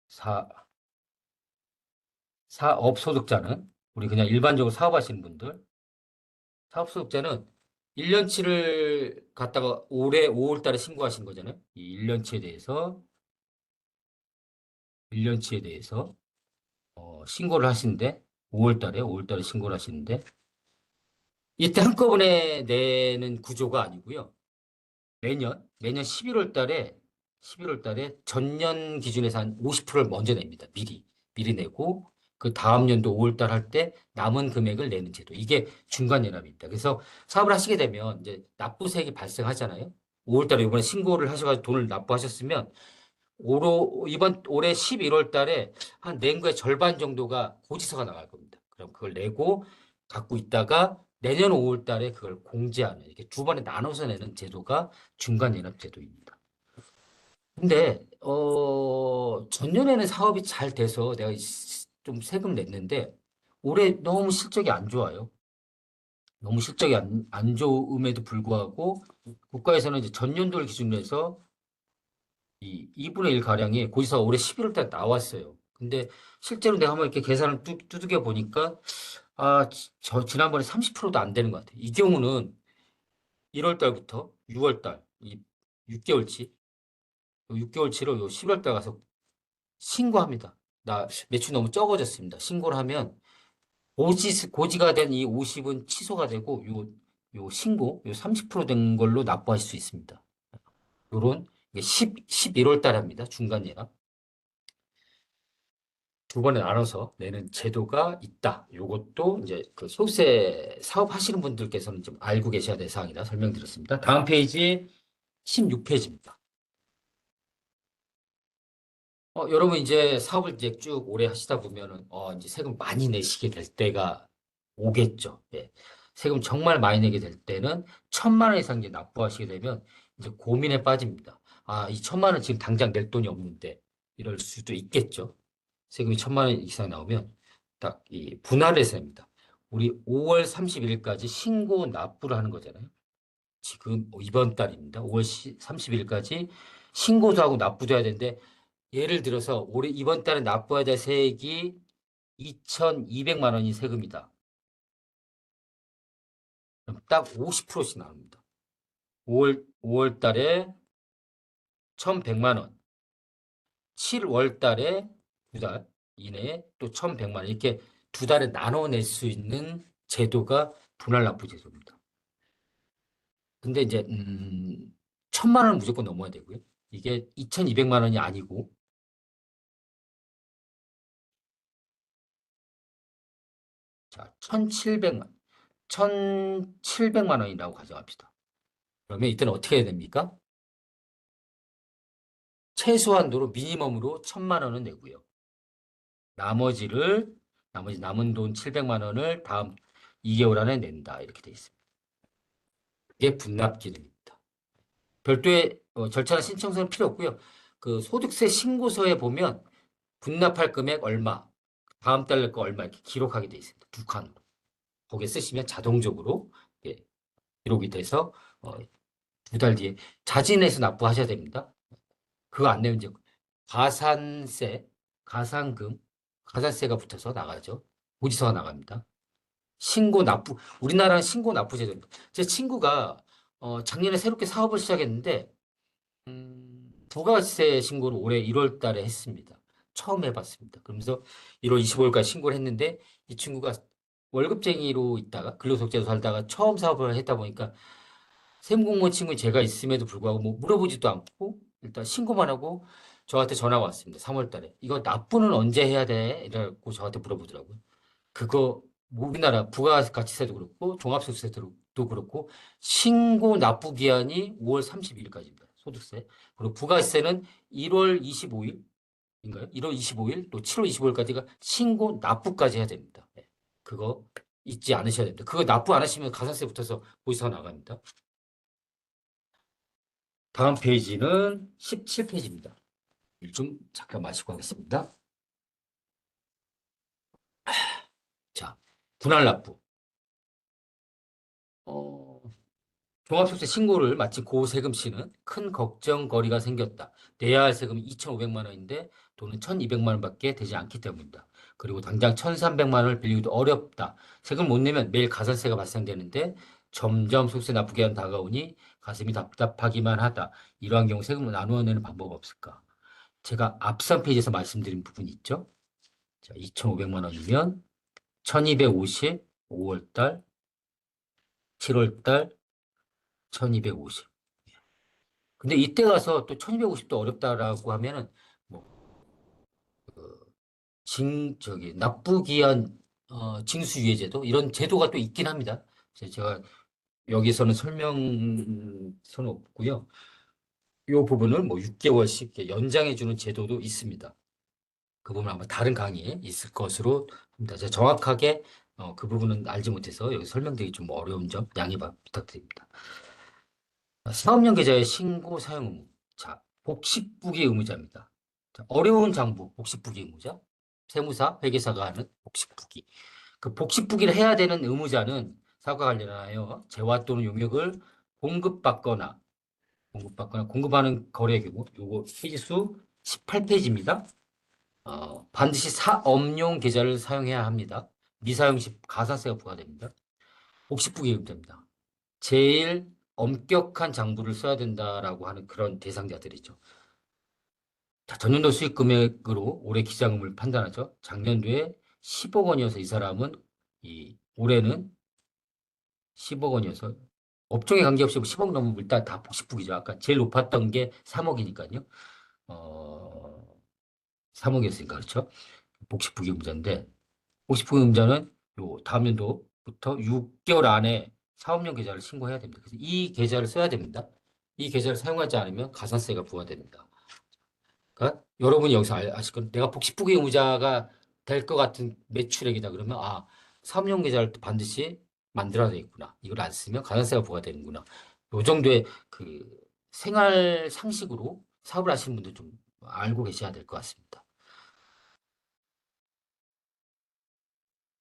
사, 사업소득자는 우리 그냥 일반적으로 사업하시는 분들 사업소득자는 1년치를 갖다가 올해 5월 달에 신고하신 거잖아요. 이 1년치에 대해서 1년치에 대해서 신고를 하시는데 5월 달에 신고를 하시는데 이때 한꺼번에 내는 구조가 아니고요. 매년 11월 달에 전년 기준에서 한 50%를 먼저 냅니다. 미리 내고 그 다음 연도 5월 달 할 때 남은 금액을 내는 제도. 이게 중간 연합입니다. 그래서 사업을 하시게 되면 이제 납부세액이 발생하잖아요. 5월 달에 이번에 신고를 하셔가지고 돈을 납부하셨으면 이번 올해 11월 달에 한 낸 거의 절반 정도가 고지서가 나갈 겁니다. 그럼 그걸 내고 갖고 있다가 내년 5월 달에 그걸 공제하는 이렇게 두 번에 나눠서 내는 제도가 중간연합 제도입니다. 근데 전년에는 사업이 잘 돼서 내가 좀 세금 냈는데 올해 너무 실적이 안 좋아요. 너무 실적이 안 좋음에도 불구하고 국가에서는 이제 전년도를 기준으로 해서 이 2분의 1 가량이 고지서가 올해 11월 달 나왔어요. 근데 실제로 내가 한번 이렇게 계산을 두들겨 보니까 저 지난번에 30%도 안 되는 것 같아요. 이 경우는 1월 달부터 6월 달, 이 6개월치, 6개월치로 요 11월 달 가서 신고합니다. 나 매출 너무 적어졌습니다. 신고를 하면 고지가 된 이 50은 취소가 되고 요 신고, 요 30%된 걸로 납부하실 수 있습니다. 요런 11월 달에 합니다. 중간 예납. 두 번에 나눠서 내는 제도가 있다. 요것도 이제 그 소득세 사업하시는 분들께서는 좀 알고 계셔야 될 사항이라 설명드렸습니다. 다음 페이지 16페이지입니다. 여러분 이제 사업을 이제 쭉 오래 하시다 보면은 이제 세금 많이 내시게 될 때가 오겠죠. 예. 세금 정말 많이 내게 될 때는 1,000만 원 이상 이제 납부하시게 되면 이제 고민에 빠집니다. 이 1,000만 원 지금 당장 낼 돈이 없는데 이럴 수도 있겠죠. 세금이 1,000만 원 이상 나오면 딱 이 분할을 해서 냅니다. 우리 5월 31일까지 신고 납부를 하는 거잖아요. 지금 이번 달입니다. 5월 30일까지 신고도 하고 납부도 해야 되는데 예를 들어서 올해 이번 달에 납부해야 될 세액이 2,200만 원이 세금이다. 그럼 딱 50%씩 나옵니다. 5월 달에 1,100만 원, 7월 달에 두 달 이내에 또 1,100만 원 이렇게 두 달에 나눠낼 수 있는 제도가 분할납부 제도입니다. 근데 이제 1,000만 원은 무조건 넘어야 되고요. 이게 2,200만 원이 아니고 자, 1,700만 원이라고 가정합시다. 그러면 이때는 어떻게 해야 됩니까? 최소한도로 미니멈으로 1,000만 원은 내고요. 나머지 남은 돈 700만 원을 다음 2개월 안에 낸다. 이렇게 돼 있습니다. 이게 분납 기능입니다. 별도의 절차나 신청서는 필요 없고요. 그 소득세 신고서에 보면 분납할 금액 얼마, 다음 달 낼 거 얼마 이렇게 기록하게 돼 있습니다. 두 칸으로. 거기에 쓰시면 자동적으로 예, 기록이 돼서 두 달 뒤에 자진해서 납부하셔야 됩니다. 그거 안 내면 이제 가산세, 가산금, 가산세가 붙어서 나가죠. 고지서가 나갑니다. 우리나라는 신고 납부 제도입니다. 제 친구가 작년에 새롭게 사업을 시작했는데 부가세 신고를 올해 1월 달에 했습니다. 처음 해봤습니다. 그러면서 1월 25일까지 신고를 했는데 이 친구가 월급쟁이로 있다가 근로소득제도 살다가 처음 사업을 했다 보니까 세무공무원 친구 제가 있음에도 불구하고 뭐 물어보지도 않고 일단 신고만 하고 저한테 전화가 왔습니다. 3월 달에. 이거 납부는 언제 해야 돼? 이라고 저한테 물어보더라고요. 그거 뭐 우리나라 부가가치세도 그렇고 종합소득세도 그렇고 신고 납부 기한이 5월 30일까지입니다. 소득세. 그리고 부가세는 1월 25일인가요? 1월 25일 또 7월 25일까지가 신고 납부까지 해야 됩니다. 네. 그거 잊지 않으셔야 됩니다. 그거 납부 안 하시면 가산세 붙어서 고지서가 나갑니다. 다음 페이지는 17페이지입니다. 좀 잠깐 마시고 하겠습니다. 자, 분할납부. 어, 종합소득세 신고를 마친 고 세금 씨는 큰 걱정거리가 생겼다. 내야 할 세금이 2,500만 원인데 돈은 1,200만 원밖에 되지 않기 때문이다. 그리고 당장 1,300만 원을 빌리기도 어렵다. 세금 못 내면 매일 가산세가 발생되는데 점점 속세 납부 기한 다가오니 가슴이 답답하기만 하다. 이러한 경우 세금을 나누어 내는 방법 없을까? 제가 앞선 페이지에서 말씀드린 부분이 있죠. 자, 2,500만 원이면 1,250, 5월 달, 7월 달, 1,250. 근데 이때 가서 또 1250도 어렵다라고 하면은 뭐 저기 납부기한 징수유예제도 이런 제도가 또 있긴 합니다. 제가 여기서는 설명서는 없고요. 이 부분을 뭐 6개월씩 연장해 주는 제도도 있습니다. 그 부분 아마 다른 강의에 있을 것으로 봅니다. 제가 정확하게 그 부분은 알지 못해서 여기 설명드리기 좀 어려운 점 양해 부탁드립니다. 사업용 계좌의 신고 사용 의무. 자, 복식부기 의무자입니다. 자, 어려운 장부, 복식부기 의무자. 세무사, 회계사가 하는 복식부기. 그 복식부기를 해야 되는 의무자는 사업과 관련하여 재화 또는 용역을 공급하는 거래의 경우, 요거 페이지 수 18페이지입니다. 반드시 사업용 계좌를 사용해야 합니다. 미사용 시 가산세가 부과됩니다. 복식부기 의무자입니다. 제일 엄격한 장부를 써야 된다라고 하는 그런 대상자들이죠. 자, 전년도 수익 금액으로 올해 기장금을 판단하죠. 작년도에 10억 원이어서 이 사람은 올해는 10억 원이어서 업종에 관계없이 10억 넘으면 일단 다 복식부기죠. 아까 제일 높았던 게 3억이니까요. 3억이었으니까 그렇죠. 복식부기 의무자인데 복식부기 의무자는 요 다음 연도부터 6개월 안에 사업용 계좌를 신고해야 됩니다. 그래서 이 계좌를 써야 됩니다. 이 계좌를 사용하지 않으면 가산세가 부과됩니다. 그러니까 여러분이 여기서 아실 건 내가 복식부기 의무자가 될 것 같은 매출액이다 그러면 사업용 계좌를 반드시 만들어야 되겠구나. 이걸 안 쓰면 가산세가 부과되는구나. 요 정도의 그 생활 상식으로 사업을 하시는 분들 좀 알고 계셔야 될 것 같습니다.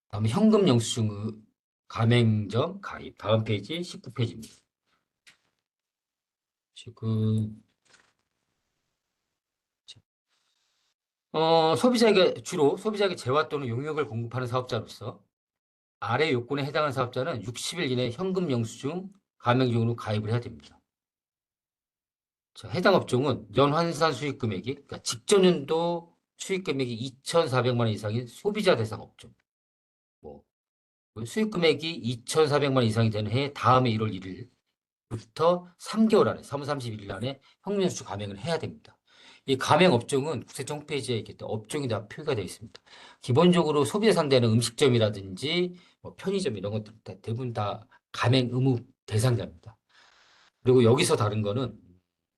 다음에 현금 영수증 가맹점 가입. 다음 페이지 19페이지입니다. 지금 주로 소비자에게 재화 또는 용역을 공급하는 사업자로서 아래 요건에 해당하는 사업자는 60일 이내 현금 영수증 가맹점으로 가입을 해야 됩니다. 자, 해당 업종은 연환산 수익 금액이 그러니까 직전 연도 수익 금액이 2,400만 원 이상인 소비자 대상 업종. 뭐 수익 금액이 2,400만 원 이상이 되는 해 다음해 1월 1일부터 3개월 안에 3월 31일 안에 현금 영수증 가맹을 해야 됩니다. 이 가맹 업종은 국세청 홈페이지에 이렇게 업종이 다 표기가 되어 있습니다. 기본적으로 소비자 상대는 음식점이라든지 뭐 편의점 이런 것들 대부분 다 가맹 의무 대상자입니다. 그리고 여기서 다른 거는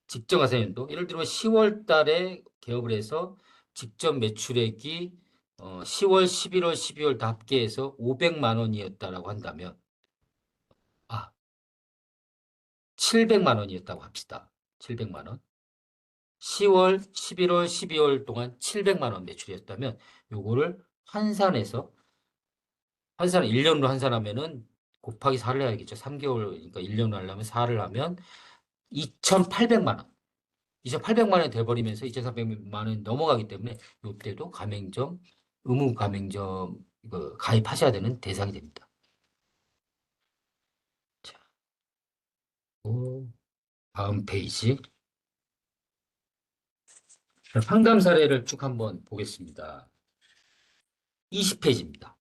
직전 가세연도 예를 들면 10월 달에 개업을 해서 직전 매출액이 10월, 11월, 12월 다 합계해서 500만 원이었다라고 한다면 700만 원이었다고 합시다. 700만 원. 10월, 11월, 12월 동안 700만 원 매출이었다면 요거를 환산을 1년으로 환산하면은 곱하기 4를 해야겠죠. 3개월이니까 1년으로 하려면 4를 하면 2,800만 원. 2,800만 원이 돼버리면서 2,400만 원이 넘어가기 때문에 이때도 의무 가맹점 가입하셔야 되는 대상이 됩니다. 자, 다음 페이지. 상담 사례를 쭉 한번 보겠습니다. 20페이지입니다.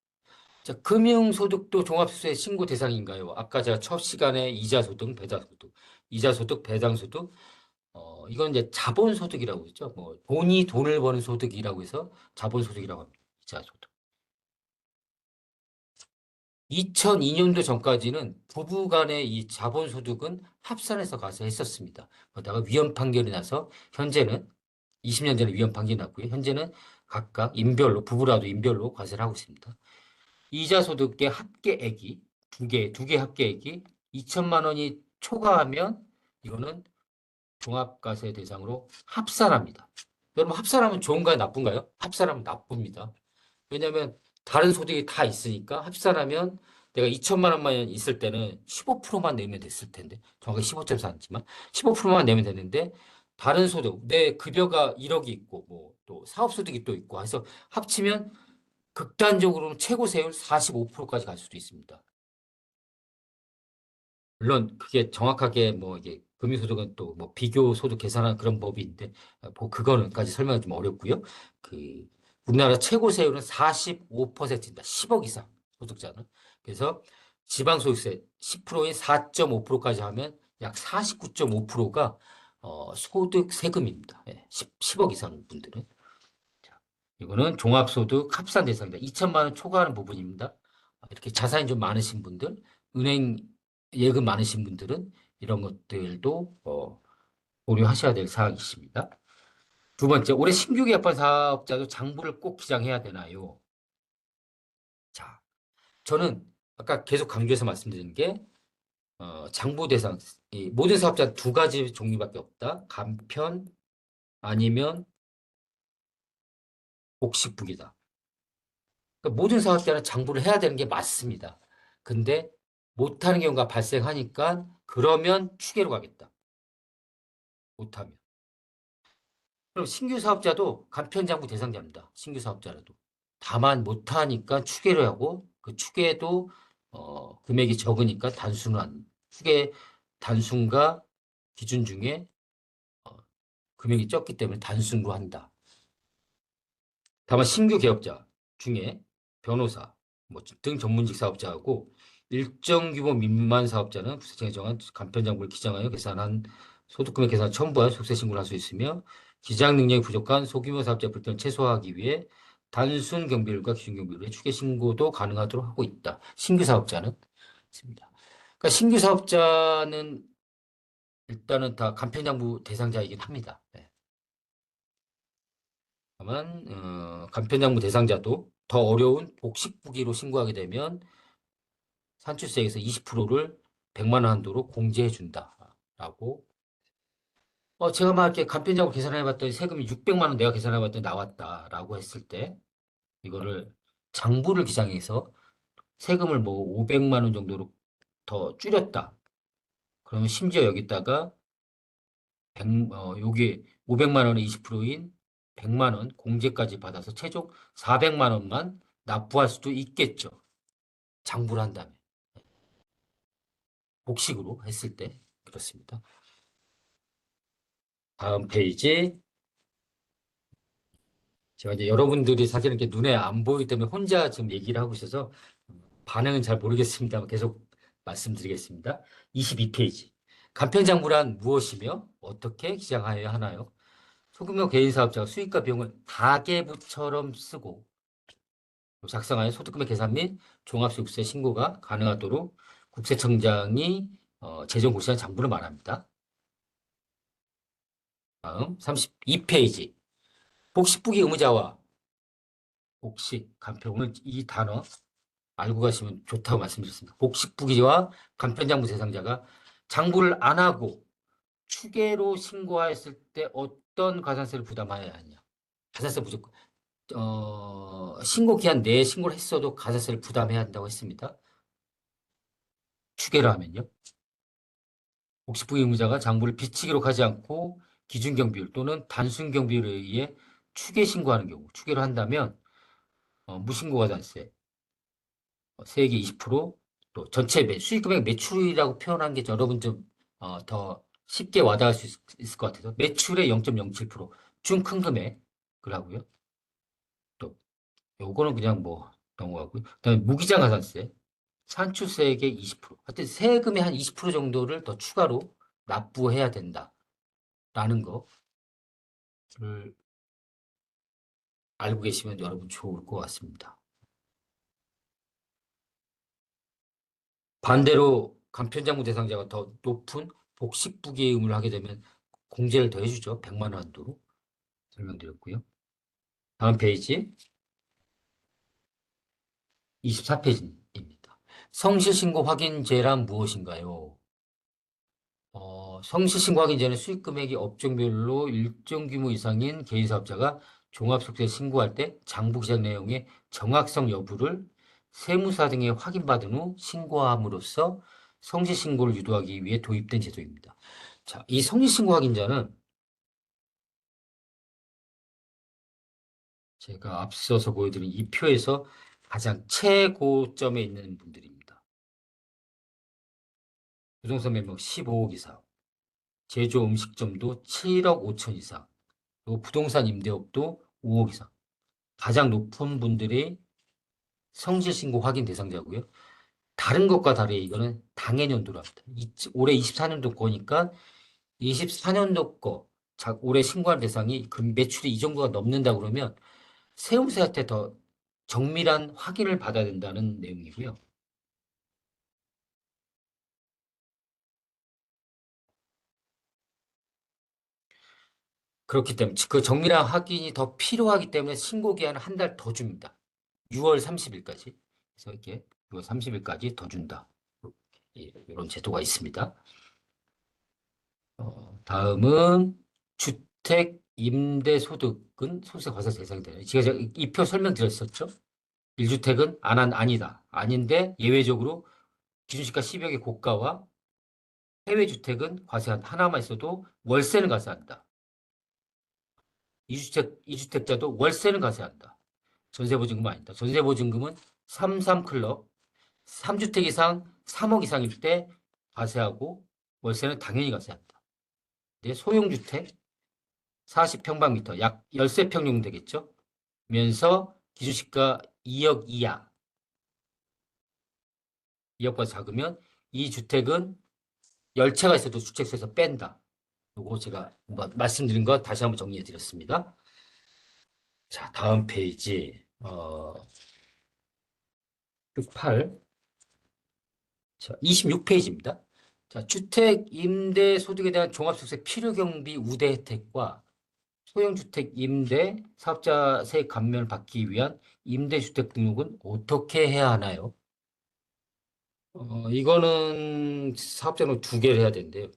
자, 금융소득도 종합소득세 신고 대상인가요? 아까 제가 첫 시간에 이자소득, 배당소득, 이자소득, 배당소득, 이건 이제 자본소득이라고 했죠. 뭐, 본이 돈을 버는 소득이라고 해서 자본소득이라고 합니다. 이자소득. 2002년도 전까지는 부부 간의 이 자본소득은 합산해서 가서 했었습니다. 그러다가 위헌 판결이 나서 현재는 20년 전에 위헌 판결이 났고요. 현재는 각각 부부라도 인별로 과세를 하고 있습니다. 이자소득의 합계액이 두 개 합계액이 2천만 원이 초과하면 이거는 종합과세 대상으로 합산합니다. 여러분 합산하면 좋은가요? 나쁜가요? 합산하면 나쁩니다. 왜냐하면 다른 소득이 다 있으니까 합산하면 내가 2천만 원만 있을 때는 15%만 내면 됐을 텐데 정확히 15.4지만 15%만 내면 되는데 다른 소득 내 급여가 1억이 있고 뭐 또 사업소득이 또 있고 해서 합치면 극단적으로는 최고 세율 45%까지 갈 수도 있습니다. 물론 그게 정확하게 뭐 이게 금융소득은 또 뭐 비교소득 계산하는 그런 법이 있는데 뭐 그거는까지 설명이 좀 어렵고요. 그 우리나라 최고 세율은 45%입니다. 10억 이상 소득자는. 그래서 지방소득세 10%인 4.5%까지 하면 약 49.5%가 소득 세금입니다. 예, 10억 이상 분들은. 자, 이거는 종합소득 합산 대상입니다. 2천만 원 초과하는 부분입니다. 이렇게 자산이 좀 많으신 분들, 은행 예금 많으신 분들은 이런 것들도 고려하셔야 될 사항이십니다. 두 번째, 올해 신규 개업한 사업자도 장부를 꼭 기장해야 되나요? 자, 저는 아까 계속 강조해서 말씀드린 게 장부 대상, 이 모든 사업자 두 가지 종류밖에 없다. 간편 아니면 복식부기다. 그러니까 모든 사업자는 장부를 해야 되는 게 맞습니다. 근데 못하는 경우가 발생하니까 그러면 추계로 가겠다. 못하면. 그럼 신규 사업자도 간편장부 대상자입니다. 신규 사업자라도. 다만 못하니까 추계로 하고 그 추계도 금액이 적으니까 단순한 추계 단순과 기준 중에 어, 금액이 적기 때문에 단순으로 한다. 다만 신규 개업자 중에 변호사 등 전문직 사업자하고 일정 규모 미만 사업자는 국세청에 정한 간편장부를 기장하여 계산한 소득금액 계산 첨부한 속세 신고를 할 수 있으며 기장 능력이 부족한 소규모 사업자 불편을 최소화하기 위해 단순 경비율과 기준 경비율의 추계 신고도 가능하도록 하고 있다. 신규 사업자는 있습니다. 그러니까 신규 사업자는 일단은 다 간편장부 대상자이긴 합니다. 네. 다만 간편장부 대상자도 더 어려운 복식부기로 신고하게 되면 산출세에서 20%를 100만 원 한도로 공제해 준다라고. 제가 막 이렇게 간편장부 계산해 봤더니 세금이 600만 원 내가 계산해 봤더니 나왔다라고 했을 때 이거를 장부를 기장해서 세금을 뭐 500만 원 정도로 더 줄였다. 그러면 심지어 여기다가 여기 500만 원의 20%인 100만 원 공제까지 받아서 최종 400만 원만 납부할 수도 있겠죠. 장부를 한다면. 복식으로 했을 때. 그렇습니다. 다음 페이지. 제가 이제 여러분들이 사실 이렇게 눈에 안 보이기 때문에 혼자 지금 얘기를 하고 있어서 반응은 잘 모르겠습니다만 계속 말씀드리겠습니다. 22페이지. 간편장부란 무엇이며 어떻게 기장하여야 하나요? 소규모 개인 사업자가 수익과 비용을 가계부처럼 쓰고 작성하여 소득금액 계산 및 종합소득세 신고가 가능하도록 국세청장이 재정 고시한 장부를 말합니다. 다음 32페이지. 복식부기 의무자와 복식, 간편. 오늘 이 단어 알고 가시면 좋다고 말씀드렸습니다. 복식부기와 간편장부 대상자가 장부를 안 하고 추계로 신고하였을 때 어떤 가산세를 부담해야 하냐. 가산세 무조건. 신고 기한 내에 신고를 했어도 가산세를 부담해야 한다고 했습니다. 추계로 하면요. 복식부기 의무자가 장부를 비치기로 하지 않고 기준경비율 또는 단순경비율에 의해 추계 신고하는 경우, 추계로 한다면 무신고 가산세, 세액이 20%또 전체 수익금액 매출이라고 표현한 게 여러분 좀 더 쉽게 와닿을 수 있을 것 같아서 매출의 0.07%중 큰 금액을 하고요. 또 요거는 그냥 뭐 넘어가고요. 그다음에 무기장 가산세, 산출세액의 20%. 하여튼 세금의 한 20% 정도를 더 추가로 납부해야 된다라는 거를 알고 계시면 여러분 좋을 것 같습니다. 반대로 간편장부 대상자가 더 높은 복식부기 의무를 하게 되면 공제를 더 해주죠. 100만 원 한도로 설명드렸고요. 다음 페이지 24페이지입니다. 성실신고 확인제란 무엇인가요? 성실신고 확인제는 수익금액이 업종별로 일정 규모 이상인 개인사업자가 종합소득세 신고할 때 장부기장 내용의 정확성 여부를 세무사 등에 확인받은 후 신고함으로써 성실신고를 유도하기 위해 도입된 제도입니다. 자, 이 성실신고 확인자는 제가 앞서서 보여드린 이 표에서 가장 최고점에 있는 분들입니다. 부동산 매매 15억 이상, 제조 음식점도 7억 5천 이상, 그리고 부동산 임대업도 5억 이상. 가장 높은 분들이 성실신고 확인 대상자고요. 다른 것과 다르게 이거는 당해년도로 합니다. 올해 24년도 거니까 24년도 거 올해 신고한 대상이 그 매출이 이 정도가 넘는다 그러면 세무서한테 더 정밀한 확인을 받아야 된다는 내용이고요. 그렇기 때문에 그 정밀한 확인이 더 필요하기 때문에 신고 기한을 한 달 더 줍니다. 6월 30일까지. 그래서 이렇게 6월 30일까지 더 준다. 이런 제도가 있습니다. 다음은 주택 임대 소득은 소득세 과세 대상이 되요 제가 이 표 설명드렸었죠. 1주택은 아니다. 아닌데 예외적으로 기준시가 10억의 고가와 해외 주택은 과세한 하나만 있어도 월세는 과세한다. 2주택자도 월세는 과세한다. 전세보증금은 아니다. 전세보증금은 33클럽 3주택 이상 3억 이상일 때 과세하고 월세는 당연히 과세한다. 근데 소형주택 40평방미터 약 13평 정도 되겠죠? 면서 기준시가 2억 이하 2억보다 작으면 이 주택은 열채가 있어도 주택세에서 뺀다. 요거 제가 말씀드린 거 다시 한번 정리해 드렸습니다. 자, 다음 페이지. 68. 자, 26페이지입니다. 자, 주택 임대 소득에 대한 종합소득세 필요경비 우대 혜택과 소형주택 임대 사업자 세액 감면을 받기 위한 임대주택 등록은 어떻게 해야 하나요? 이거는 사업자는 두 개를 해야 되는데요.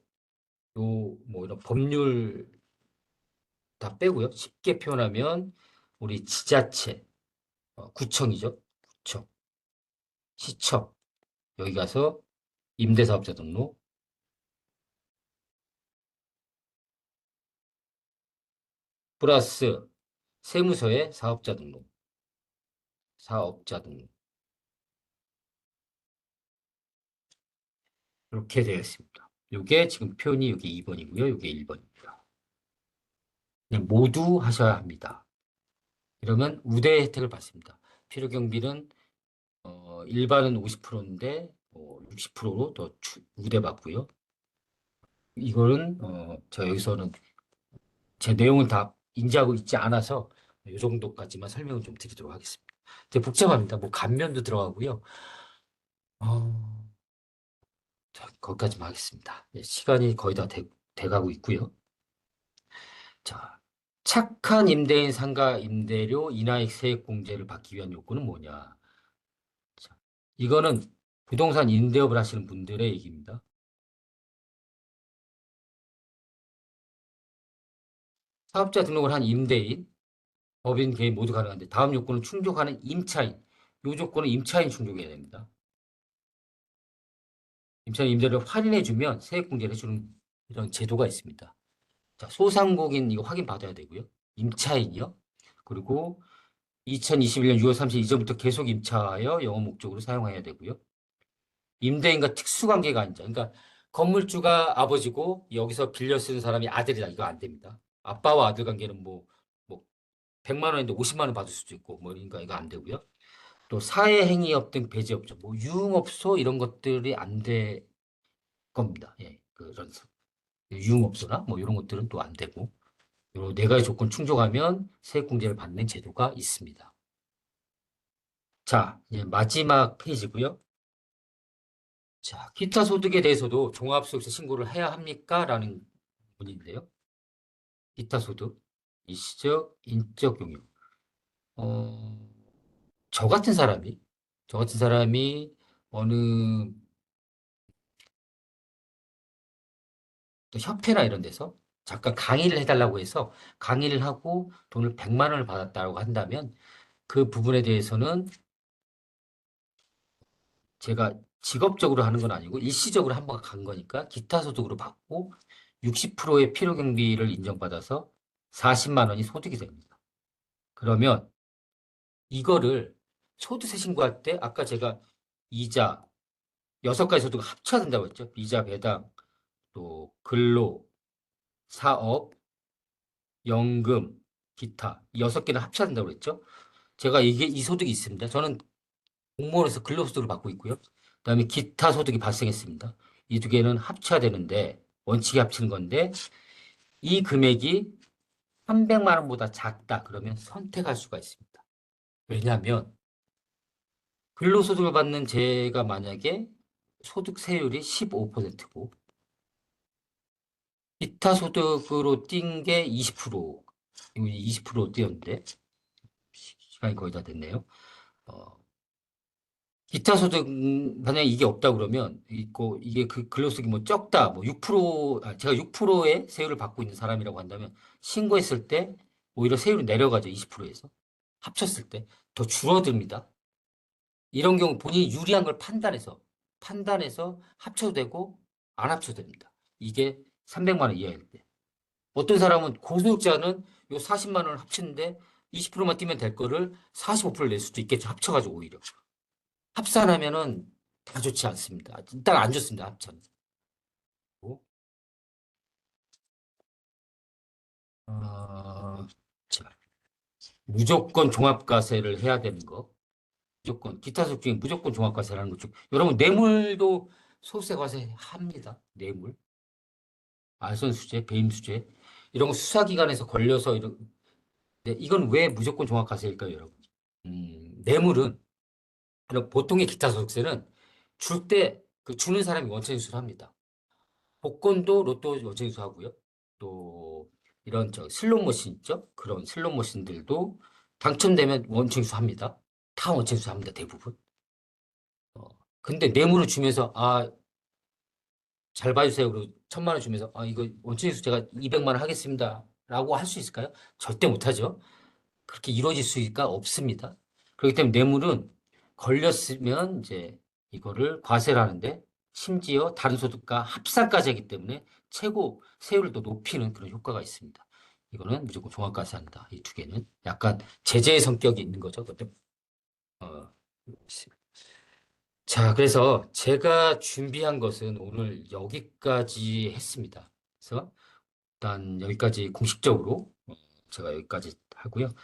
뭐 이런 법률 다 빼고요. 쉽게 표현하면 우리 지자체, 구청이죠. 구청, 시청 여기 가서 임대사업자 등록 플러스 세무서에 사업자 등록 이렇게 되어 있습니다. 이게 지금 표현이 이게 2번이고요. 이게 1번입니다. 모두 하셔야 합니다. 이러면 우대 혜택을 받습니다. 필요경비는 일반은 50%인데 60%로 더 우대받고요. 이거는 저 여기서는 제 내용은 다 인지하고 있지 않아서 이 정도까지만 설명을 좀 드리도록 하겠습니다. 되게 복잡합니다. 뭐 감면도 들어가고요. 어, 자, 거기까지만 하겠습니다. 예, 시간이 거의 다 돼가고 있고요. 자, 착한 임대인 상가 임대료 인하액 세액 공제를 받기 위한 요건은 뭐냐? 자, 이거는 부동산 임대업을 하시는 분들의 얘기입니다. 사업자 등록을 한 임대인, 법인, 개인 모두 가능한데 다음 요건을 충족하는 임차인, 요 조건은 임차인 충족해야 됩니다. 임차인 임대료를 할인해주면 세액 공제를 해주는 이런 제도가 있습니다. 자, 소상공인 이거 확인 받아야 되고요. 임차인이요. 그리고 2021년 6월 30일 이전부터 계속 임차하여 영업 목적으로 사용해야 되고요. 임대인과 특수관계가 아니죠. 그러니까 건물주가 아버지고 여기서 빌려 쓰는 사람이 아들이다. 이거 안 됩니다. 아빠와 아들 관계는 뭐 100만 원인데 50만 원 받을 수도 있고 뭐 그러니까 이거 안 되고요. 또 사회행위업 등 배제업종, 뭐 유흥업소 이런 것들이 안 될 겁니다. 예, 그런 유흥업소나 뭐 이런 것들은 또 안 되고 요 네 가지 조건 충족하면 세액공제를 받는 제도가 있습니다. 자, 이제 마지막 페이지고요. 자, 기타 소득에 대해서도 종합소득세 신고를 해야 합니까? 라는 문인데요. 기타 소득, 일시적, 인적 용역. 어, 저 같은 사람이 어느 또 협회나 이런 데서 잠깐 강의를 해달라고 해서 강의를 하고 돈을 100만 원을 받았다고 한다면 그 부분에 대해서는 제가 직업적으로 하는 건 아니고 일시적으로 한 번 간 거니까 기타 소득으로 받고 60%의 필요 경비를 인정받아서 40만 원이 소득이 됩니다. 그러면 이거를 소득세 신고할 때 아까 제가 이자 6가지 소득을 합쳐야 된다고 했죠. 이자 배당, 또 근로, 사업, 연금, 기타 이 6개를 합쳐야 된다고 그랬죠. 제가 이 소득이 있습니다. 저는 공무원에서 근로소득을 받고 있고요. 그다음에 기타 소득이 발생했습니다. 이 두 개는 합쳐야 되는데 원칙에 합치는 건데 이 금액이 300만 원보다 작다 그러면 선택할 수가 있습니다. 왜냐하면 근로소득을 받는 제가 만약에 소득세율이 15%고 기타 소득으로 뛴 게 20%, 이거 20% 뛰었는데 시간이 거의 다 됐네요. 어, 기타 소득 만약에 이게 없다 그러면 있고 이게 그 근로소득이 뭐 적다 뭐 6%, 제가 6%의 세율을 받고 있는 사람이라고 한다면 신고했을 때 오히려 세율이 내려가죠. 20%에서 합쳤을 때 더 줄어듭니다. 이런 경우 본인이 유리한 걸 판단해서 합쳐도 되고 안 합쳐도 됩니다. 이게 300만 원 이하일 때. 어떤 사람은 고소득자는 요 40만 원을 합치는데 20%만 뛰면 될 거를 45%를 낼 수도 있겠죠. 합쳐가지고 오히려. 합산하면은 다 좋지 않습니다. 일단 안 좋습니다. 합천. 어, 자, 무조건 종합과세를 해야 되는 거. 무조건 기타 소득 중에 무조건 종합과세라는 거 중. 여러분 뇌물도 소득세 과세 합니다. 뇌물. 알선수재, 배임수재 이런 거 수사기관에서 걸려서 네, 이건 왜 무조건 종합과세일까요, 여러분? 뇌물은 이런 보통의 기타 소득세는 줄 때 그 주는 사람이 원천징수를 합니다. 복권도 로또 원천징수 하고요. 또 이런 저 슬롯머신 있죠? 그런 슬롯머신들도 당첨되면 원천징수 합니다. 다 원천징수 합니다, 대부분. 어, 근데 뇌물을 주면서 잘 봐주세요. 그리고 1,000만 원 주면서 이거 원천징수 제가 200만 원 하겠습니다. 라고 할 수 있을까요? 절대 못하죠. 그렇게 이루어질 수가 없습니다. 그렇기 때문에 뇌물은 걸렸으면 이제 이거를 과세를 하는데 심지어 다른 소득과 합산까지 하기 때문에 최고 세율을 또 높이는 그런 효과가 있습니다. 이거는 무조건 종합과세한다. 이 두 개는 약간 제재의 성격이 있는 거죠. 그죠? 어, 자, 그래서 제가 준비한 것은 오늘 여기까지 했습니다. 그래서 일단 여기까지 공식적으로 제가 여기까지 하고요.